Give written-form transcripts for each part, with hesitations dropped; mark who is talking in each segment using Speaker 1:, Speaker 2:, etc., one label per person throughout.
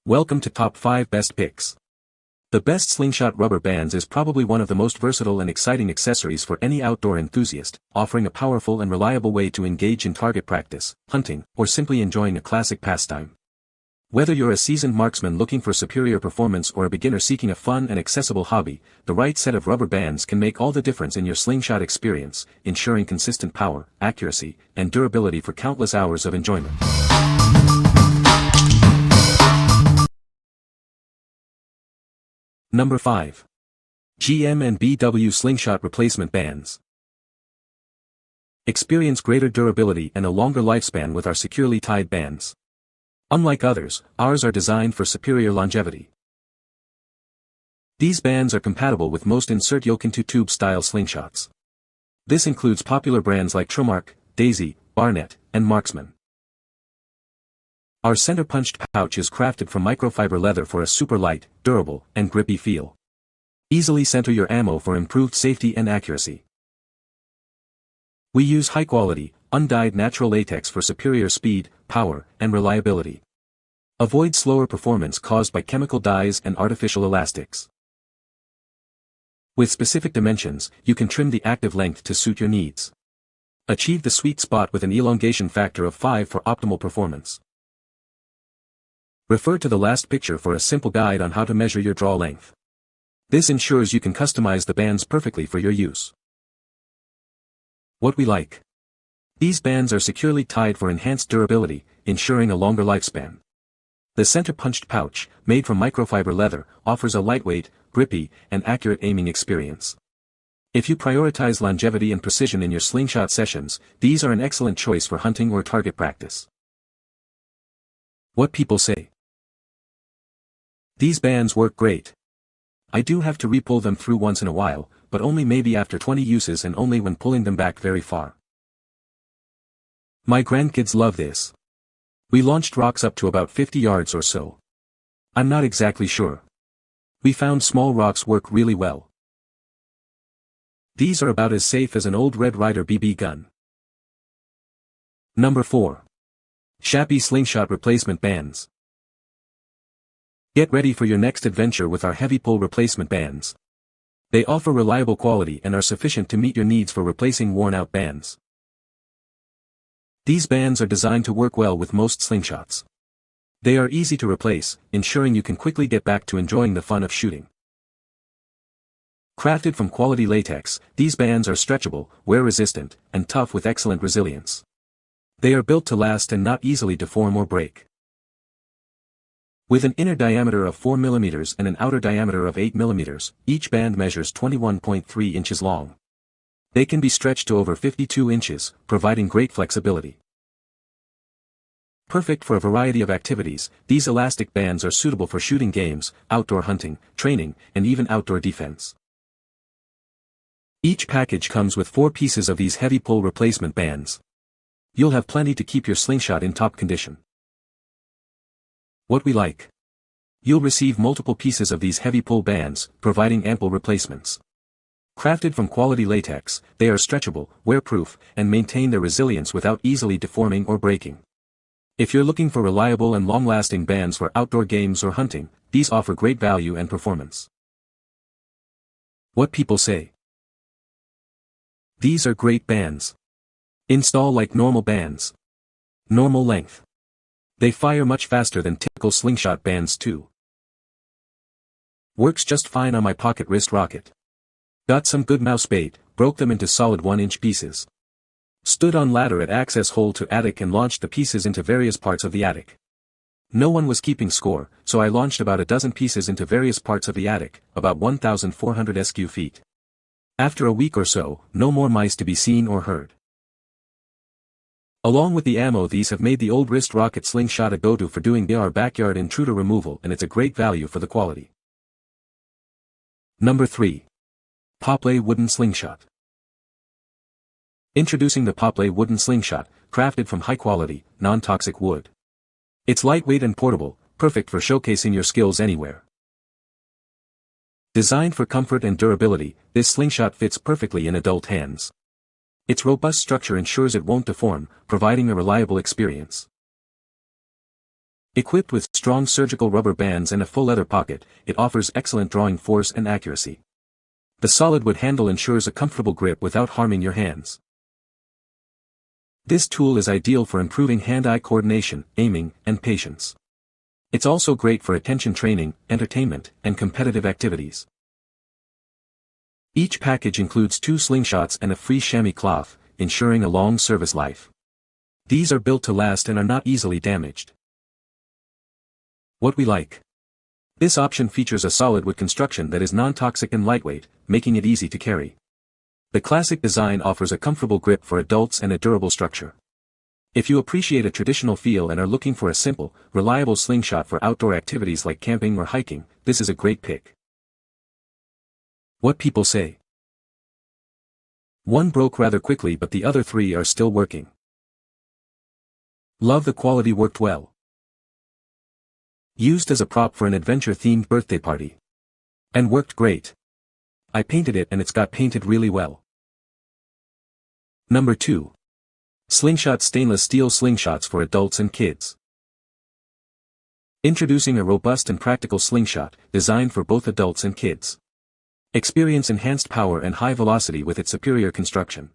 Speaker 1: Welcome to Top 5 Best Picks. The best Slingshot Rubber Bands is probably one of the most versatile and exciting accessories for any outdoor enthusiast, offering a powerful and reliable way to engage in target practice, hunting, or simply enjoying a classic pastime. Whether you're a seasoned marksman looking for superior performance or a beginner seeking a fun and accessible hobby, the right set of rubber bands can make all the difference in your slingshot experience, ensuring consistent power, accuracy, and durability for countless hours of enjoyment. Number 5. GM&BW Slingshot Replacement Bands. Experience greater durability and a longer lifespan with our securely tied bands. Unlike others, ours are designed for superior longevity. These bands are compatible with most insert yoke into tube style slingshots. This includes popular brands like Tremark, Daisy, Barnett, and Marksman. Our center-punched pouch is crafted from microfiber leather for a super light, durable, and grippy feel. Easily center your ammo for improved safety and accuracy. We use high-quality, undyed natural latex for superior speed, power, and reliability. Avoid slower performance caused by chemical dyes and artificial elastics. With specific dimensions, you can trim the active length to suit your needs. Achieve the sweet spot with an elongation factor of 5 for optimal performance. Refer to the last picture for a simple guide on how to measure your draw length. This ensures you can customize the bands perfectly for your use. What we like. These bands are securely tied for enhanced durability, ensuring a longer lifespan. The center-punched pouch, made from microfiber leather, offers a lightweight, grippy, and accurate aiming experience. If you prioritize longevity and precision in your slingshot sessions, these are an excellent choice for hunting or target practice. What people say. These bands work great. I do have to re-pull them through once in a while, but only maybe after 20 uses and only when pulling them back very far. My grandkids love this. We launched rocks up to about 50 yards or so. I'm not exactly sure. We found small rocks work really well. These are about as safe as an old Red Ryder BB gun. Number 4. Shappy Slingshot Replacement Bands. Get ready for your next adventure with our heavy pull replacement bands. They offer reliable quality and are sufficient to meet your needs for replacing worn-out bands. These bands are designed to work well with most slingshots. They are easy to replace, ensuring you can quickly get back to enjoying the fun of shooting. Crafted from quality latex, these bands are stretchable, wear-resistant, and tough with excellent resilience. They are built to last and not easily deform or break. With an inner diameter of 4 mm and an outer diameter of 8 mm, each band measures 21.3 inches long. They can be stretched to over 52 inches, providing great flexibility. Perfect for a variety of activities, these elastic bands are suitable for shooting games, outdoor hunting, training, and even outdoor defense. Each package comes with 4 pieces of these heavy pull replacement bands. You'll have plenty to keep your slingshot in top condition. What we like. You'll receive multiple pieces of these heavy pull bands, providing ample replacements. Crafted from quality latex, they are stretchable, wear-proof, and maintain their resilience without easily deforming or breaking. If you're looking for reliable and long-lasting bands for outdoor games or hunting, these offer great value and performance. What people say. These are great bands. Install like normal bands. Normal length. They fire much faster than typical slingshot bands too. Works just fine on my pocket wrist rocket. Got some good mouse bait, broke them into solid 1-inch pieces. Stood on ladder at access hole to attic and launched the pieces into various parts of the attic. No one was keeping score, so I launched about a dozen pieces into various parts of the attic, about 1,400 sq feet. After a week or so, no more mice to be seen or heard. Along with the ammo, these have made the old wrist rocket slingshot a go-to for doing our backyard intruder removal, and it's a great value for the quality. Number 3. POPLAY Wooden Slingshot. Introducing the POPLAY Wooden Slingshot, crafted from high-quality, non-toxic wood. It's lightweight and portable, perfect for showcasing your skills anywhere. Designed for comfort and durability, this slingshot fits perfectly in adult hands. Its robust structure ensures it won't deform, providing a reliable experience. Equipped with strong surgical rubber bands and a full leather pocket, it offers excellent drawing force and accuracy. The solid wood handle ensures a comfortable grip without harming your hands. This tool is ideal for improving hand-eye coordination, aiming, and patience. It's also great for attention training, entertainment, and competitive activities. Each package includes 2 slingshots and a free chamois cloth, ensuring a long service life. These are built to last and are not easily damaged. What we like. This option features a solid wood construction that is non-toxic and lightweight, making it easy to carry. The classic design offers a comfortable grip for adults and a durable structure. If you appreciate a traditional feel and are looking for a simple, reliable slingshot for outdoor activities like camping or hiking, this is a great pick. What people say. One broke rather quickly, but the other 3 are still working. Love the quality, worked well. Used as a prop for an adventure-themed birthday party. And worked great. I painted it and it's got painted really well. Number 2. Slingshot stainless steel slingshots for adults and kids. Introducing a robust and practical slingshot, designed for both adults and kids. Experience enhanced power and high velocity with its superior construction.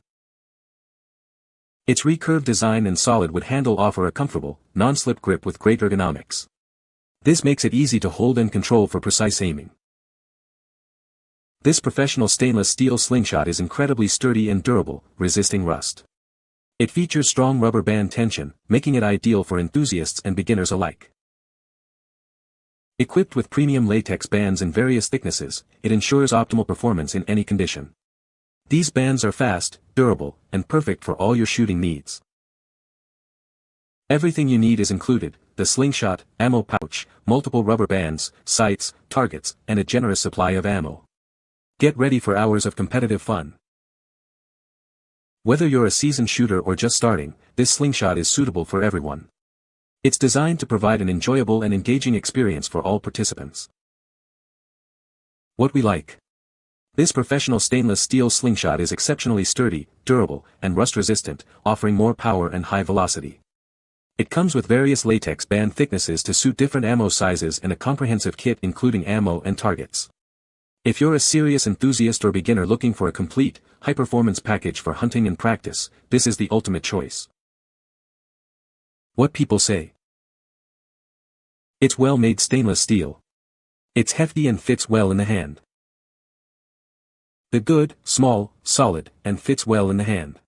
Speaker 1: Its recurved design and solid wood handle offer a comfortable, non-slip grip with great ergonomics. This makes it easy to hold and control for precise aiming. This professional stainless steel slingshot is incredibly sturdy and durable, resisting rust. It features strong rubber band tension, making it ideal for enthusiasts and beginners alike. Equipped with premium latex bands in various thicknesses, it ensures optimal performance in any condition. These bands are fast, durable, and perfect for all your shooting needs. Everything you need is included: the slingshot, ammo pouch, multiple rubber bands, sights, targets, and a generous supply of ammo. Get ready for hours of competitive fun. Whether you're a seasoned shooter or just starting, this slingshot is suitable for everyone. It's designed to provide an enjoyable and engaging experience for all participants. What we like. This professional stainless steel slingshot is exceptionally sturdy, durable, and rust-resistant, offering more power and high velocity. It comes with various latex band thicknesses to suit different ammo sizes and a comprehensive kit including ammo and targets. If you're a serious enthusiast or beginner looking for a complete, high-performance package for hunting and practice, this is the ultimate choice. What people say. It's well-made stainless steel. It's hefty and fits well in the hand. The good, small, solid, and fits well in the hand.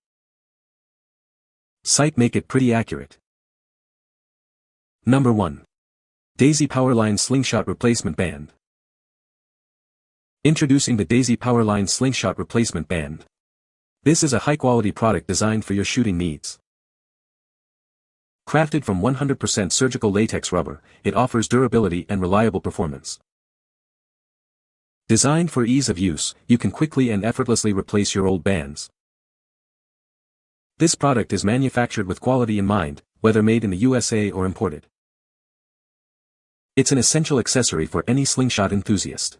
Speaker 1: Sight make it pretty accurate. Number 1. Daisy Powerline Slingshot Replacement Band. Introducing the Daisy Powerline Slingshot Replacement Band. This is a high-quality product designed for your shooting needs. Crafted from 100% surgical latex rubber, it offers durability and reliable performance. Designed for ease of use, you can quickly and effortlessly replace your old bands. This product is manufactured with quality in mind, whether made in the USA or imported. It's an essential accessory for any slingshot enthusiast.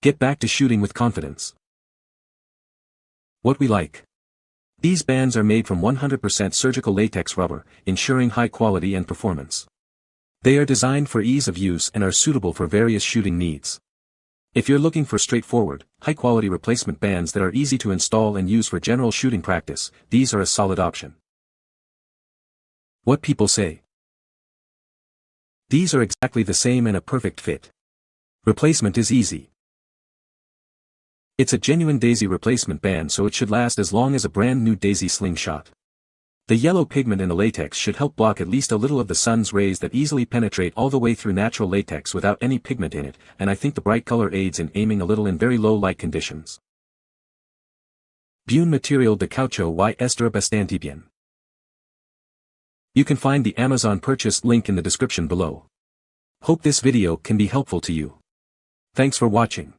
Speaker 1: Get back to shooting with confidence. What we like. These bands are made from 100% surgical latex rubber, ensuring high quality and performance. They are designed for ease of use and are suitable for various shooting needs. If you're looking for straightforward, high-quality replacement bands that are easy to install and use for general shooting practice, these are a solid option. What people say. These are exactly the same and a perfect fit. Replacement is easy. It's a genuine Daisy replacement band, so it should last as long as a brand new Daisy slingshot. The yellow pigment in the latex should help block at least a little of the sun's rays that easily penetrate all the way through natural latex without any pigment in it, and I think the bright color aids in aiming a little in very low light conditions. Buen material de caucho y estará bastante bien. You can find the Amazon purchase link in the description below. Hope this video can be helpful to you. Thanks for watching.